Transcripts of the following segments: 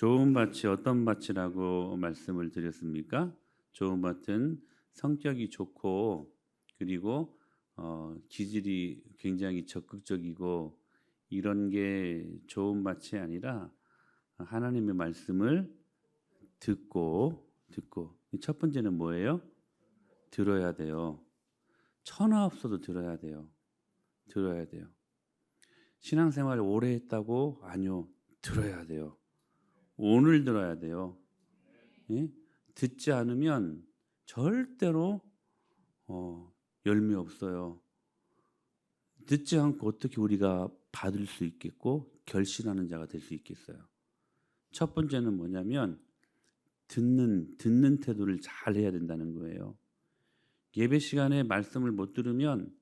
좋은 밭이 어떤 밭이라고 말씀을 드렸습니까? 좋은 밭은 성격이 좋고 그리고 기질이 굉장히 적극적이고 이런 게 좋은 밭이 아니라 하나님의 말씀을 듣고 첫 번째는 뭐예요? 들어야 돼요. 천하 없어도 들어야 돼요. 들어야 돼요. 신앙생활을 오래 했다고? 아니요. 들어야 돼요. 오늘 들어야 돼요. 예? 듣지 않으면 절대로 열매 없어요. 듣지 않고 어떻게 우리가 받을 수 있겠고 결신하는 자가 될 수 있겠어요. 첫 번째는 뭐냐면 듣는 태도를 잘 해야 된다는 거예요. 예배 시간에 말씀을 못 들으면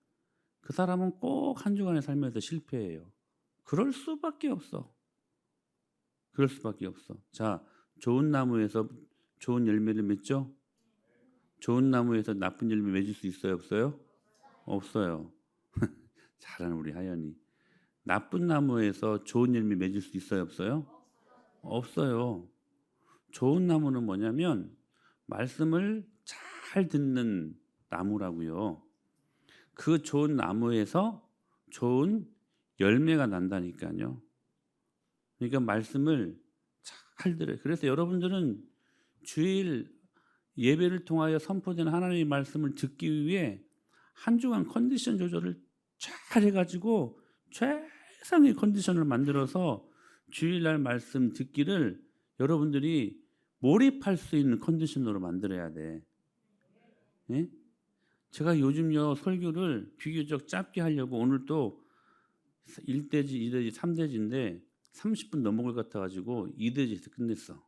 그 사람은 꼭 한 주간의 삶에서 실패해요. 그럴 수밖에 없어. 그럴 수밖에 없어. 자, 좋은 나무에서 좋은 열매를 맺죠? 좋은 나무에서 나쁜 열매 맺을 수 있어요, 없어요? 없어요. 잘하는 우리 하연이. 나쁜 나무에서 좋은 열매 맺을 수 있어요, 없어요? 없어요. 좋은 나무는 뭐냐면 말씀을 잘 듣는 나무라고요. 그 좋은 나무에서 좋은 열매가 난다니까요. 그러니까 말씀을 잘 들어요. 그래서 여러분들은 주일 예배를 통하여 선포되는 하나님의 말씀을 듣기 위해 한 주간 컨디션 조절을 잘 해가지고 최상의 컨디션을 만들어서 주일날 말씀 듣기를 여러분들이 몰입할 수 있는 컨디션으로 만들어야 돼. 예? 제가 요즘요 설교를 비교적 짧게 하려고 오늘 또 1대지, 2대지, 3대지인데 30분 넘은 것 같아가지고 2대지에서 끝냈어.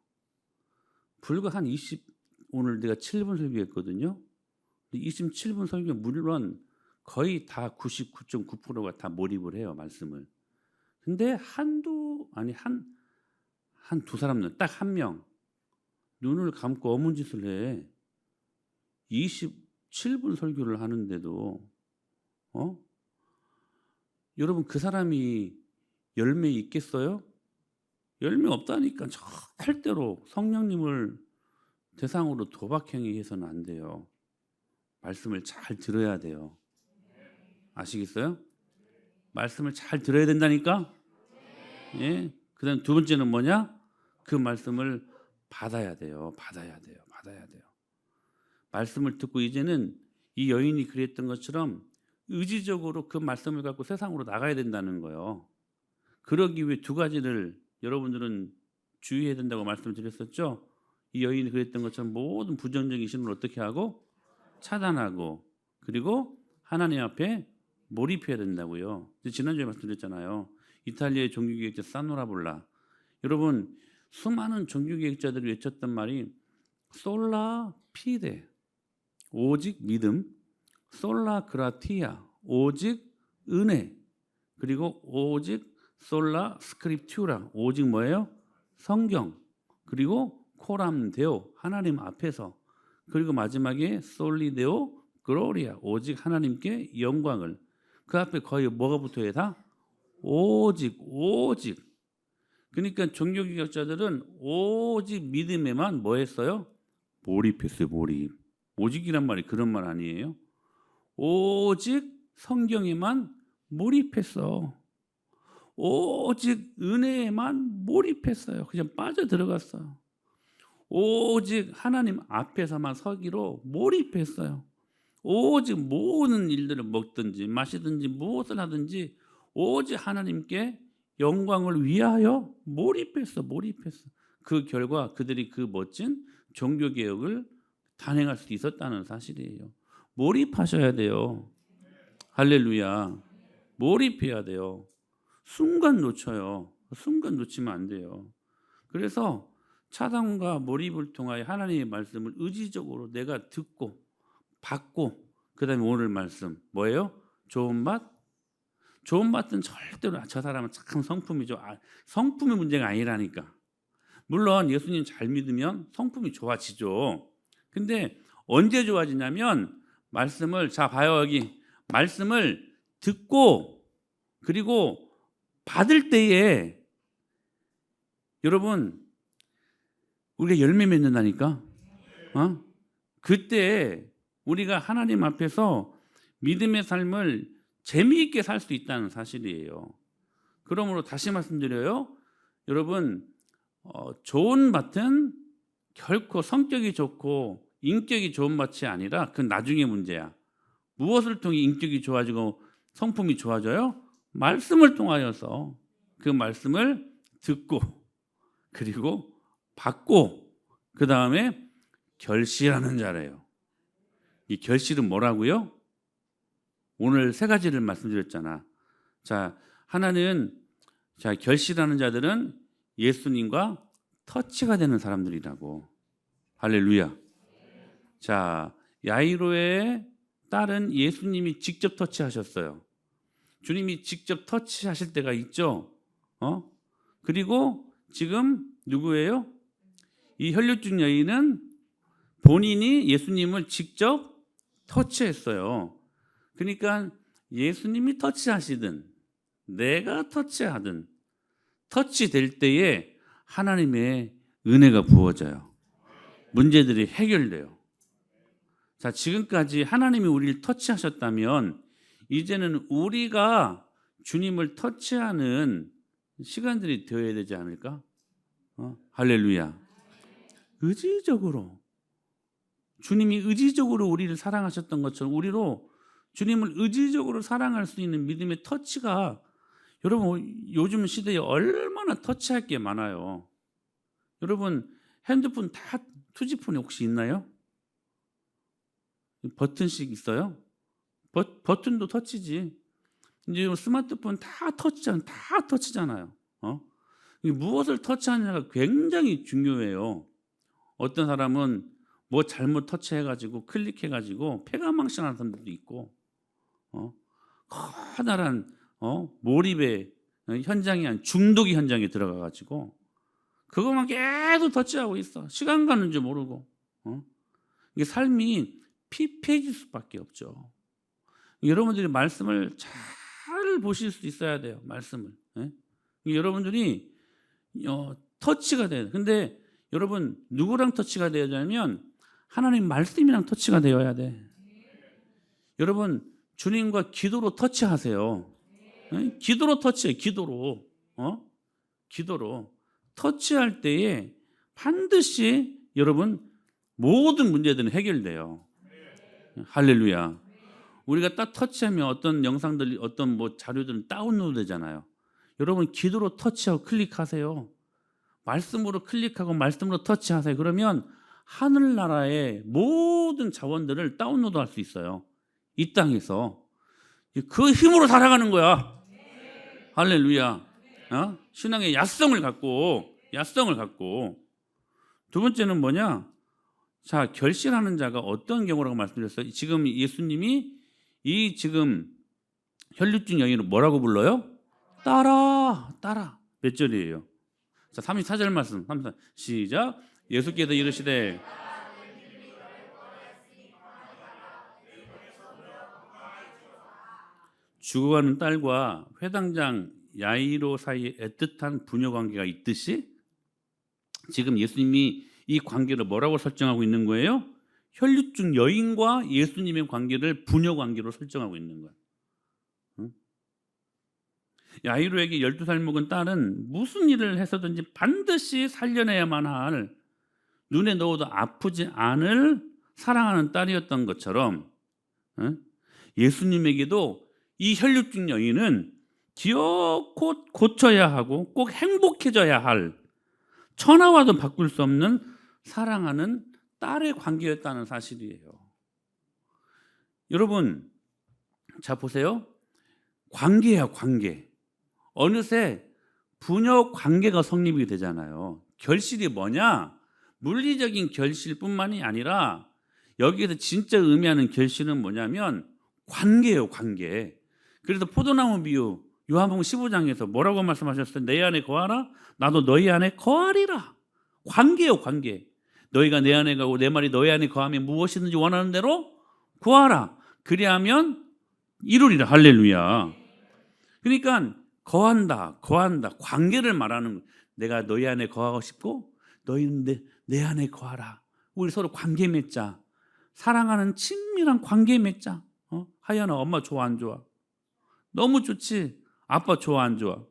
불과 한 20, 오늘 내가 7분 설교했거든요. 27분 설교 물론 거의 다 99.9%가 다 몰입을 해요 말씀을. 근데 한 두 사람은 딱 한 명 눈을 감고 어문짓을 해. 27분 설교를 하는데도 여러분 그 사람이 열매 있겠어요? 열매 없다니까. 절대로 성령님을 대상으로 도박행위 해서는 안 돼요. 말씀을 잘 들어야 돼요. 아시겠어요? 말씀을 잘 들어야 된다니까. 예. 그다음 두 번째는 뭐냐? 그 말씀을 받아야 돼요. 받아야 돼요. 말씀을 듣고 이제는 이 여인이 그랬던 것처럼 의지적으로 그 말씀을 갖고 세상으로 나가야 된다는 거예요. 그러기 위해 두 가지를 여러분들은 주의해야 된다고 말씀드렸었죠. 이 여인이 그랬던 것처럼 모든 부정적인 신호를 어떻게 하고 차단하고 그리고 하나님 앞에 몰입해야 된다고요. 지난주에 말씀드렸잖아요. 이탈리아의 종교개혁자 사노라볼라. 여러분 수많은 종교개혁자들이 외쳤던 말이 솔라 피데 오직 믿음, 솔라 그라티아 오직 은혜, 그리고 오직 솔라 스크립튜라 오직 뭐예요? 성경, 그리고 코람 데오 하나님 앞에서, 그리고 마지막에 솔리데오 글로리아 오직 하나님께 영광을. 그 앞에 거의 뭐가 붙어요? 다 오직. 그러니까 종교개혁자들은 오직 믿음에만 뭐 했어요? 몰입했어요. 몰입. 오직이란 말이 그런 말 아니에요? 오직 성경에만 몰입했어. 오직 은혜에만 몰입했어요. 그냥 빠져들어갔어요. 오직 하나님 앞에서만 서기로 몰입했어요. 오직 모든 일들을 먹든지 마시든지 무엇을 하든지 오직 하나님께 영광을 위하여 몰입했어. 그 결과 그들이 그 멋진 종교개혁을 단행할 수 있었다는 사실이에요. 몰입하셔야 돼요. 할렐루야. 몰입해야 돼요. 순간 놓쳐요. 순간 놓치면 안 돼요. 그래서 차단과 몰입을 통하여 하나님의 말씀을 의지적으로 내가 듣고 받고, 그 다음에 오늘 말씀 뭐예요? 좋은 밭? 좋은 밭은 절대로 저 사람은 참 성품이죠. 성품의 문제가 아니라니까. 물론 예수님 잘 믿으면 성품이 좋아지죠. 근데 언제 좋아지냐면 말씀을, 자 봐요 여기, 말씀을 듣고 그리고 받을 때에 여러분 우리가 열매 맺는다니까. 그때 우리가 하나님 앞에서 믿음의 삶을 재미있게 살 수 있다는 사실이에요. 그러므로 다시 말씀드려요. 여러분, 좋은 밭은 결코 성격이 좋고 인격이 좋은 밭이 아니라 그건 나중의 문제야. 무엇을 통해 인격이 좋아지고 성품이 좋아져요? 말씀을 통하여서 그 말씀을 듣고 그리고 받고 그 다음에 결실하는 자래요. 이 결실은 뭐라고요? 오늘 세 가지를 말씀드렸잖아. 자, 하나는 결실하는 자들은 예수님과 터치가 되는 사람들이라고. 할렐루야. 자, 야이로의 딸은 예수님이 직접 터치하셨어요. 주님이 직접 터치하실 때가 있죠. 그리고 지금 누구예요? 이 혈류증 여인은 본인이 예수님을 직접 터치했어요. 그러니까 예수님이 터치하시든 내가 터치하든 터치될 때에 하나님의 은혜가 부어져요. 문제들이 해결돼요. 자, 지금까지 하나님이 우리를 터치하셨다면 이제는 우리가 주님을 터치하는 시간들이 되어야 되지 않을까? 할렐루야. 의지적으로 주님이 의지적으로 우리를 사랑하셨던 것처럼 우리로 주님을 의지적으로 사랑할 수 있는 믿음의 터치가, 여러분 요즘 시대에 얼마나 터치할 게 많아요. 여러분 핸드폰 다 투지폰에 혹시 있나요? 버튼식 있어요? 버튼도 터치지. 이제 스마트폰 다 터치잖아요. 무엇을 터치하느냐가 굉장히 중요해요. 어떤 사람은 뭐 잘못 터치해가지고 클릭해가지고 폐가망신하는 사람들도 있고, 커다란 몰입의 현장이 아닌 중독의 현장에 들어가가지고 그것만 계속 터치하고 있어. 시간 가는 줄 모르고. 이게 삶이 피폐해질 수밖에 없죠. 여러분들이 말씀을 잘 보실 수 있어야 돼요. 말씀을. 여러분들이 터치가 돼요. 근데 여러분 누구랑 터치가 되어야 되냐면 하나님 말씀이랑 터치가 되어야 돼. 여러분 주님과 기도로 터치하세요. 기도로 터치해. 기도로. 기도로 터치할 때에 반드시 여러분 모든 문제들은 해결돼요. 할렐루야. 우리가 딱 터치하면 어떤 영상들, 어떤 뭐 자료들은 다운로드 되잖아요. 여러분 기도로 터치하고 클릭하세요. 말씀으로 클릭하고 말씀으로 터치하세요. 그러면 하늘나라의 모든 자원들을 다운로드할 수 있어요. 이 땅에서 그 힘으로 살아가는 거야. 할렐루야. 신앙의 야성을 갖고. 두 번째는 뭐냐? 자, 결실하는 자가 어떤 경우라고 말씀드렸어요? 지금 예수님이 이 지금 혈류증 여인을 뭐라고 불러요? 따라. 몇 절이에요? 자, 34절 말씀. 34. 시작. 예수께서 이르시되 죽어가는 딸과 회당장 야이로 사이에 애틋한 부녀 관계가 있듯이 지금 예수님이 이 관계를 뭐라고 설정하고 있는 거예요? 혈류증 여인과 예수님의 관계를 부녀 관계로 설정하고 있는 거예요. 야이로에게 12살 먹은 딸은 무슨 일을 해서든지 반드시 살려내야만 할, 눈에 넣어도 아프지 않을 사랑하는 딸이었던 것처럼 예수님에게도 이 혈류증 여인은 기어코 고쳐야 하고 꼭 행복해져야 할, 천하와도 바꿀 수 없는 사랑하는 딸의 관계였다는 사실이에요. 여러분, 자 보세요. 관계야, 관계. 어느새 부녀 관계가 성립이 되잖아요. 결실이 뭐냐? 물리적인 결실뿐만이 아니라 여기에서 진짜 의미하는 결실은 뭐냐면 관계예요, 관계. 그래서 포도나무 비유 요한복음 15장에서 뭐라고 말씀하셨어요? 내 안에 거하라, 나도 너희 안에 거하리라. 관계예요, 관계. 너희가 내 안에 가고 내 말이 너희 안에 거하면 무엇이든지 원하는 대로 구하라. 그리하면 이루리라. 할렐루야. 그러니까 거한다. 관계를 말하는 거예요. 내가 너희 안에 거하고 싶고 너희는 내 안에 거하라. 우리 서로 관계 맺자. 사랑하는 친밀한 관계 맺자. 하연아, 엄마 좋아 안 좋아? 너무 좋지. 아빠 좋아 안 좋아?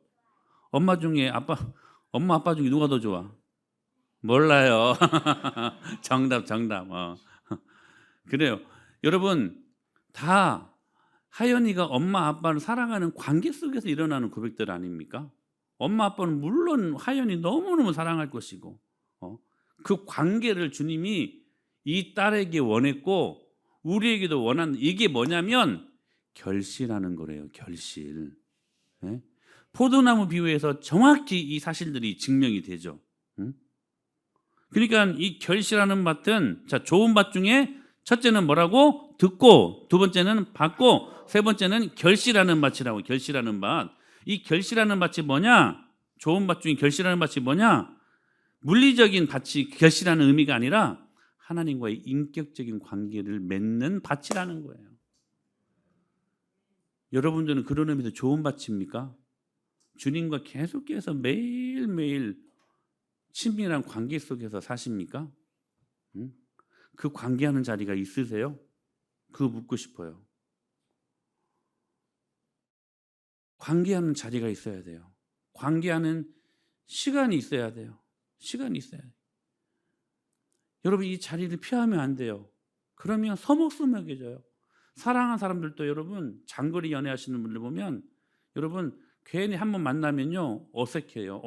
엄마 아빠 중에 누가 더 좋아? 몰라요. 정답. 그래요. 여러분, 다 하연이가 엄마 아빠를 사랑하는 관계 속에서 일어나는 고백들 아닙니까? 엄마 아빠는 물론 하연이 너무너무 사랑할 것이고, 그 관계를 주님이 이 딸에게 원했고 우리에게도 원한, 이게 뭐냐면 결실하는 거래요. 결실. 네? 포도나무 비유에서 정확히 이 사실들이 증명이 되죠. 그러니까 이 결실하는 밭은, 자, 좋은 밭 중에 첫째는 뭐라고? 듣고, 두 번째는 받고, 세 번째는 결실하는 밭이라고. 결실하는 밭. 이 결실하는 밭이 뭐냐? 좋은 밭 중에 결실하는 밭이 뭐냐? 물리적인 밭이 결실하는 의미가 아니라 하나님과의 인격적인 관계를 맺는 밭이라는 거예요. 여러분들은 그런 의미에서 좋은 밭입니까? 주님과 계속해서 매일매일 친밀한 관계 속에서 사십니까? 그 관계하는 자리가 있으세요? 그거 묻고 싶어요. 관계하는 자리가 있어야 돼요. 관계하는 시간이 있어야 돼요. 시간이 있어야 돼요. 여러분, 이 자리를 피하면 안 돼요. 그러면 서먹서먹해져요. 사랑하는 사람들도 여러분, 장거리 연애하시는 분들 보면 여러분 괜히 한번 만나면요 어색해요.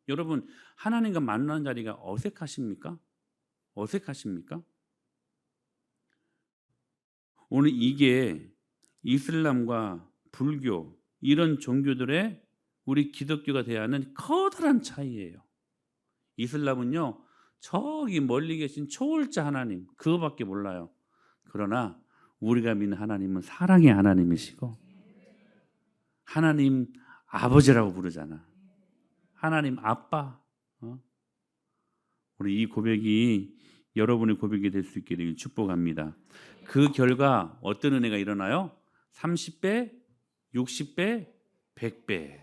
여러분, 하나님과 만나는 자리가 어색하십니까? 오늘 이게 이슬람과 불교 이런 종교들의 우리 기독교가 대하는 커다란 차이예요. 이슬람은요 저기 멀리 계신 초월자 하나님 그거밖에 몰라요. 그러나 우리가 믿는 하나님은 사랑의 하나님이시고 하나님 아버지라고 부르잖아. 하나님 아빠. 우리 이 고백이 여러분의 고백이 될 수 있게 되길 축복합니다. 그 결과 어떤 은혜가 일어나요? 30배, 60배, 100배.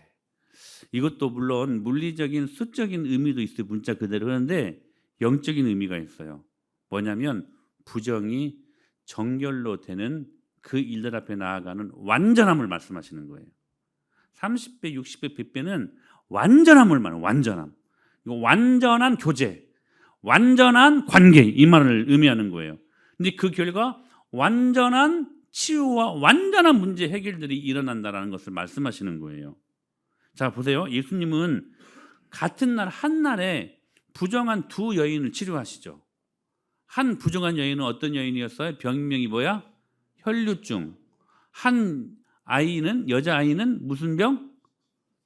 이것도 물론 물리적인 수적인 의미도 있어요. 문자 그대로. 그런데 영적인 의미가 있어요. 뭐냐면 부정이 정결로 되는 그 일들 앞에 나아가는 완전함을 말씀하시는 거예요. 30배, 60배, 100배는 완전함을 말해요. 완전함. 이거 완전한 교제, 완전한 관계, 이 말을 의미하는 거예요. 근데 그 결과 완전한 치유와 완전한 문제 해결들이 일어난다는 것을 말씀하시는 거예요. 자, 보세요. 예수님은 같은 날 한날에 부정한 두 여인을 치료하시죠. 한 부정한 여인은 어떤 여인이었어요? 병명이 뭐야? 혈류증. 한 아이는, 여자아이는 무슨 병?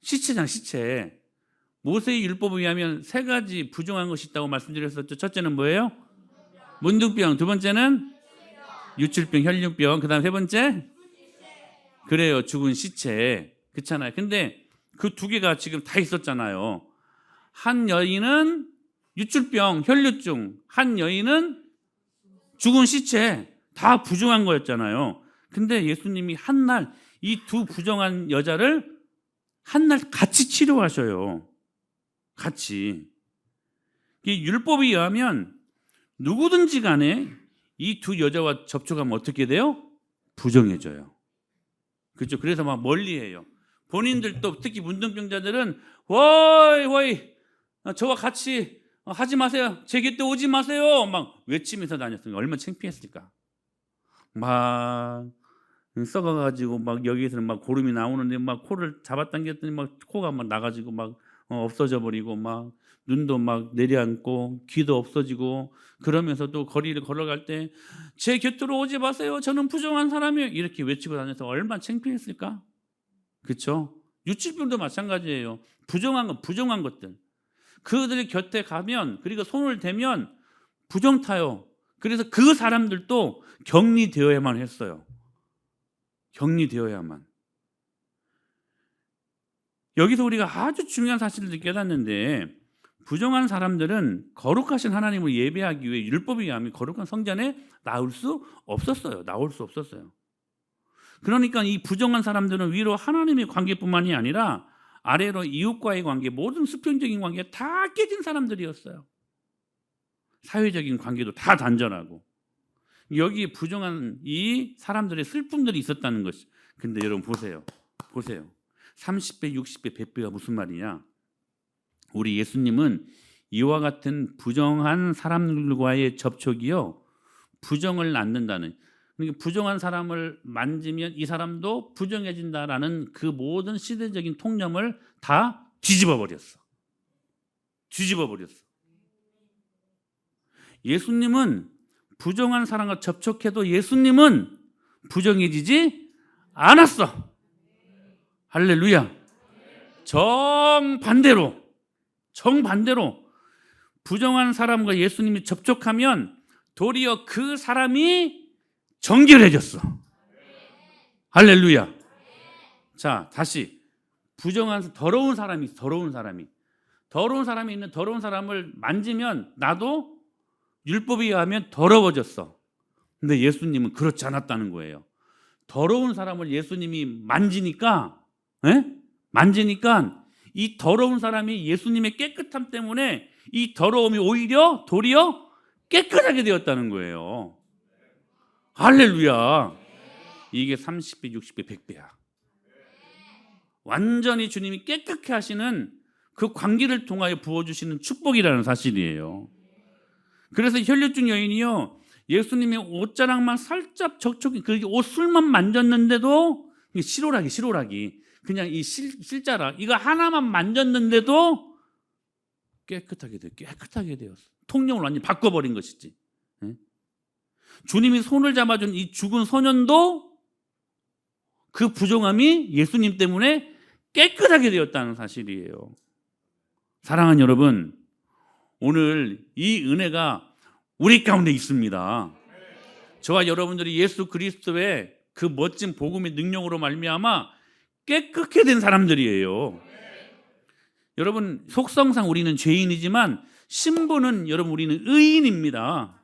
시체장, 시체. 모세의 율법에 의하면 세 가지 부정한 것이 있다고 말씀드렸었죠. 첫째는 뭐예요? 문둥병. 두 번째는 유출병, 혈류병. 그 다음 세 번째? 그래요. 죽은 시체. 그렇잖아요. 근데 그 두 개가 지금 다 있었잖아요. 한 여인은 유출병, 혈류증. 한 여인은 죽은 시체. 다 부정한 거였잖아요. 근데 예수님이 한날 이 두 부정한 여자를 한날 같이 치료하셔요. 같이. 이 율법에 의하면 누구든지 간에 이 두 여자와 접촉하면 어떻게 돼요? 부정해져요. 그렇죠? 그래서 막 멀리해요. 본인들도 특히 문둥병자들은 워이 저와 같이 하지 마세요. 제 곁에 오지 마세요. 막 외치면서 다녔으니까 얼마나 창피했을까. 막 썩어가지고 막 여기에서는 막 고름이 나오는데 막 코를 잡아당겼더니 막 코가 막 나가지고 막 없어져 버리고 막 눈도 막 내려앉고 귀도 없어지고 그러면서도 거리를 걸어갈 때 제 곁으로 오지 마세요. 저는 부정한 사람이에요. 이렇게 외치고 다녀서 얼마나 창피했을까? 그렇죠? 유치병도 마찬가지예요. 부정한 것들. 그들의 곁에 가면 그리고 손을 대면 부정 타요. 그래서 그 사람들도 격리되어야만 했어요. 격리되어야만. 여기서 우리가 아주 중요한 사실을 깨닫는데 부정한 사람들은 거룩하신 하나님을 예배하기 위해 율법에 의하면 거룩한 성전에 나올 수 없었어요. 그러니까 이 부정한 사람들은 위로 하나님의 관계뿐만이 아니라 아래로 이웃과의 관계, 모든 수평적인 관계가 다 깨진 사람들이었어요. 사회적인 관계도 다 단절하고 여기 부정한 이 사람들의 슬픔들이 있었다는 것이. 근데 여러분 보세요. 30배, 60배, 100배가 무슨 말이냐. 우리 예수님은 이와 같은 부정한 사람들과의 접촉이요, 부정을 낳는다는, 그러니까 부정한 사람을 만지면 이 사람도 부정해진다라는 그 모든 시대적인 통념을 다 뒤집어 버렸어. 예수님은 부정한 사람과 접촉해도 예수님은 부정해지지 않았어. 할렐루야. 정반대로 부정한 사람과 예수님이 접촉하면 도리어 그 사람이 정결해졌어. 할렐루야. 자, 다시 더러운 사람이 있는 더러운 사람을 만지면 나도 율법에 의하면 더러워졌어. 근데 예수님은 그렇지 않았다는 거예요. 더러운 사람을 예수님이 만지니까 이 더러운 사람이 예수님의 깨끗함 때문에 이 더러움이 도리어 깨끗하게 되었다는 거예요. 할렐루야. 이게 30배, 60배, 100배야. 완전히 주님이 깨끗게 하시는 그 관계를 통하여 부어주시는 축복이라는 사실이에요. 그래서 혈류증 여인이요, 예수님의 옷자락만 살짝 그 옷술만 만졌는데도 실오라기 그냥 이 실자락 이거 하나만 만졌는데도 깨끗하게 되었어. 통념을 완전히 바꿔버린 것이지. 주님이 손을 잡아준 이 죽은 소년도 그 부정함이 예수님 때문에 깨끗하게 되었다는 사실이에요. 사랑하는 여러분, 오늘 이 은혜가 우리 가운데 있습니다. 저와 여러분들이 예수 그리스도의 그 멋진 복음의 능력으로 말미암아 깨끗게 된 사람들이에요. 여러분, 속성상 우리는 죄인이지만 신분은 우리는 의인입니다.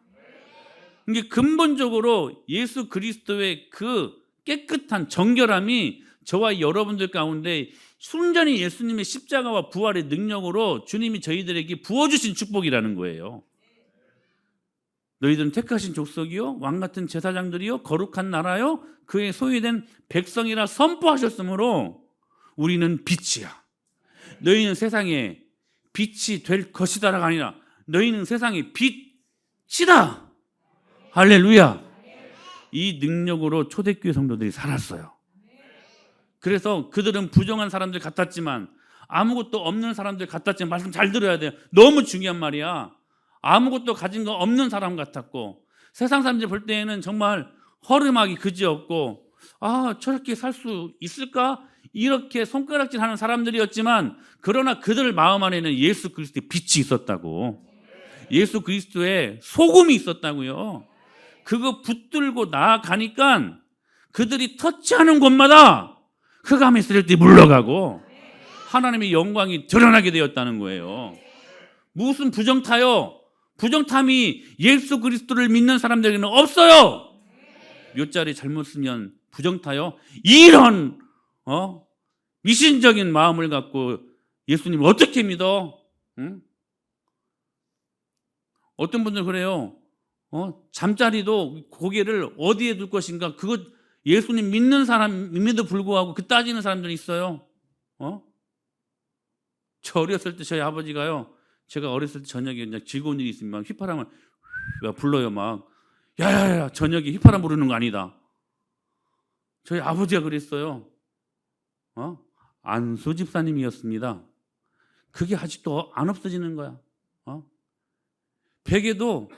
이게 근본적으로 예수 그리스도의 그 깨끗한 정결함이 저와 여러분들 가운데 순전히 예수님의 십자가와 부활의 능력으로 주님이 저희들에게 부어주신 축복이라는 거예요. 너희들은 택하신 족속이요 왕같은 제사장들이요 거룩한 나라요 그의 소유된 백성이라 선포하셨으므로 우리는 빛이야. 너희는 세상에 빛이 될 것이다라가 아니라 너희는 세상의 빛이다. 할렐루야. 이 능력으로 초대교회 성도들이 살았어요. 그래서 그들은 부정한 사람들 같았지만, 아무것도 없는 사람들 같았지만, 말씀 잘 들어야 돼요. 너무 중요한 말이야. 아무것도 가진 거 없는 사람 같았고, 세상 사람들이 볼 때에는 정말 허름하기 그지없고, 저렇게 살 수 있을까? 이렇게 손가락질하는 사람들이었지만, 그러나 그들 마음 안에는 예수 그리스도의 빛이 있었다고, 예수 그리스도의 소금이 있었다고요. 그거 붙들고 나아가니까 그들이 터치하는 곳마다 흑암에 있을 때 물러가고 하나님의 영광이 드러나게 되었다는 거예요. 무슨 부정타요? 부정탐이 예수 그리스도를 믿는 사람들에게는 없어요. 몇 자리 잘못 쓰면 부정타요? 이런 미신적인 마음을 갖고 예수님을 어떻게 믿어? 응? 어떤 분들 그래요. 잠자리도 고개를 어디에 둘 것인가? 그거 예수님 믿는 사람임에도 불구하고 그 따지는 사람들이 있어요. 저 어렸을 때 저희 아버지가요, 제가 어렸을 때 저녁에 그냥 즐거운 일이 있으면 막 휘파람을 불러요. 막 야야야, 저녁에 휘파람 부르는 거 아니다. 저희 아버지가 그랬어요. 안수 집사님이었습니다. 그게 아직도 안 없어지는 거야. 베개도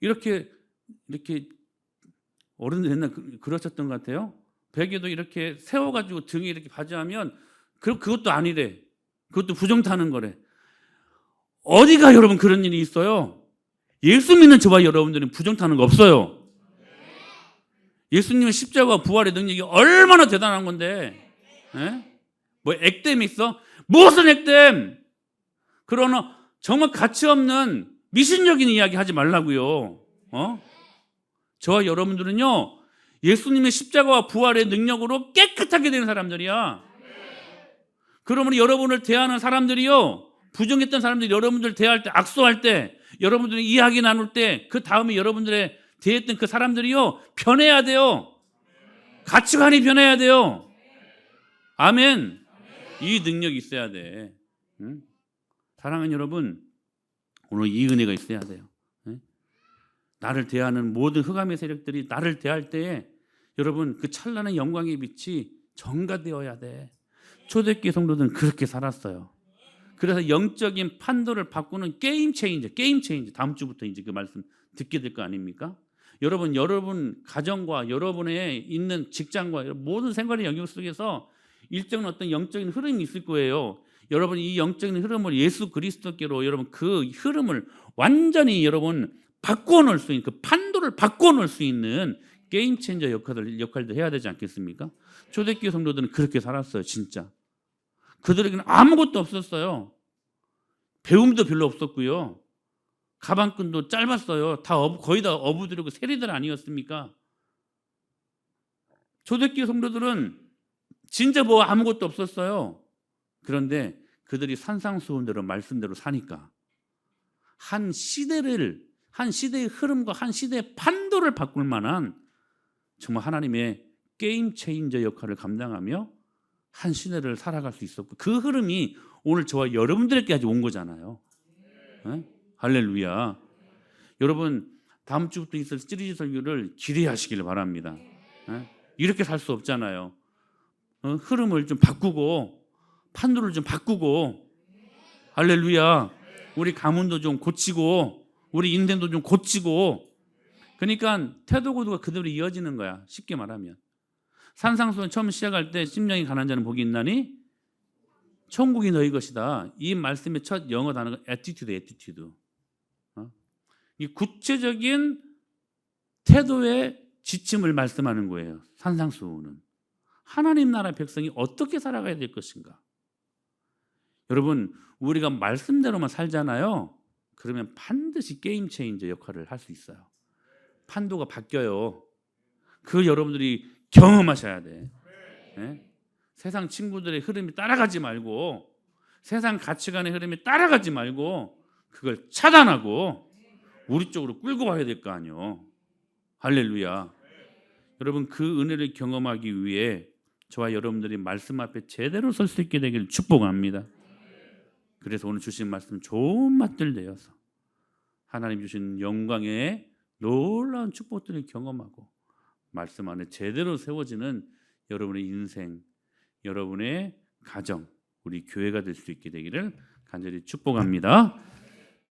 이렇게 어른들 옛날 그러셨던 것 같아요. 베개도 이렇게 세워가지고 등에 이렇게 바지하면 그것도 아니래. 그것도 부정타는 거래. 어디가 여러분 그런 일이 있어요? 예수 믿는 저와 여러분들은 부정타는 거 없어요. 예수님의 십자가와 부활의 능력이 얼마나 대단한 건데, 뭐 액땜이 있어? 무슨 액땜? 그러나 정말 가치 없는 미신적인 이야기 하지 말라고요. 저와 여러분들은요, 예수님의 십자가와 부활의 능력으로 깨끗하게 되는 사람들이야. 그러면 여러분을 대하는 사람들이요, 부정했던 사람들이 여러분들 대할 때, 악수할 때 여러분들이 이야기 나눌 때 그 다음에 여러분들의 대했던 그 사람들이요 변해야 돼요. 가치관이 변해야 돼요. 아멘. 이 능력이 있어야 돼. 응? 사랑하는 여러분, 오늘 이 은혜가 있어야 돼요. 응? 나를 대하는 모든 흑암의 세력들이 나를 대할 때에 여러분 그 찬란한 영광의 빛이 전가되어야 돼. 초대교회 성도들은 그렇게 살았어요. 그래서 영적인 판도를 바꾸는 게임 체인저. 다음 주부터 이제 그 말씀 듣게 될 거 아닙니까? 여러분 가정과 여러분의 있는 직장과 모든 생활의 영역 속에서 일정한 어떤 영적인 흐름이 있을 거예요. 여러분 이 영적인 흐름을 예수 그리스도께로 여러분 그 흐름을 완전히 여러분 바꾸어 놓을 수 있는 그 판도를 바꾸어 놓을 수 있는 게임 체인저 역할도 해야 되지 않겠습니까? 초대교회 성도들은 그렇게 살았어요, 진짜. 그들에게는 아무것도 없었어요. 배움도 별로 없었고요. 가방끈도 짧았어요. 거의 다 어부들이고 세리들 아니었습니까? 초대교회 성도들은 진짜 뭐 아무것도 없었어요. 그런데 그들이 산상수훈대로 말씀대로 사니까 한 시대의 흐름과 한 시대의 판도를 바꿀 만한 정말 하나님의 게임 체인저 역할을 감당하며 한 시대를 살아갈 수 있었고 그 흐름이 오늘 저와 여러분들에게까지 온 거잖아요. 네? 할렐루야. 여러분 다음 주부터 있을 시리즈 설교를 기대하시길 바랍니다. 네? 이렇게 살 수 없잖아요. 흐름을 좀 바꾸고 판도를 좀 바꾸고 할렐루야. 우리 가문도 좀 고치고 우리 인생도 좀 고치고 그러니까 태도 고도가 그대로 이어지는 거야. 쉽게 말하면 산상수훈 처음 시작할 때 심령이 가난한 자는 복이 있나니 천국이 너희 것이다. 이 말씀의 첫 영어 단어가 attitude. 이 구체적인 태도의 지침을 말씀하는 거예요. 산상수훈은 하나님 나라 백성이 어떻게 살아가야 될 것인가. 여러분 우리가 말씀대로만 살잖아요. 그러면 반드시 게임 체인저 역할을 할 수 있어요. 판도가 바뀌어요. 그걸 여러분들이 경험하셔야 돼. 네? 세상 친구들의 흐름이 따라가지 말고 세상 가치관의 흐름이 따라가지 말고 그걸 차단하고 우리 쪽으로 끌고 와야 될 거 아니에요. 할렐루야. 여러분 그 은혜를 경험하기 위해 저와 여러분들이 말씀 앞에 제대로 설 수 있게 되기를 축복합니다. 그래서 오늘 주신 말씀 좋은 맛들 되어서 하나님 주신 영광의 놀라운 축복들을 경험하고 말씀 안에 제대로 세워지는 여러분의 인생, 여러분의 가정, 우리 교회가 될 수 있게 되기를 간절히 축복합니다.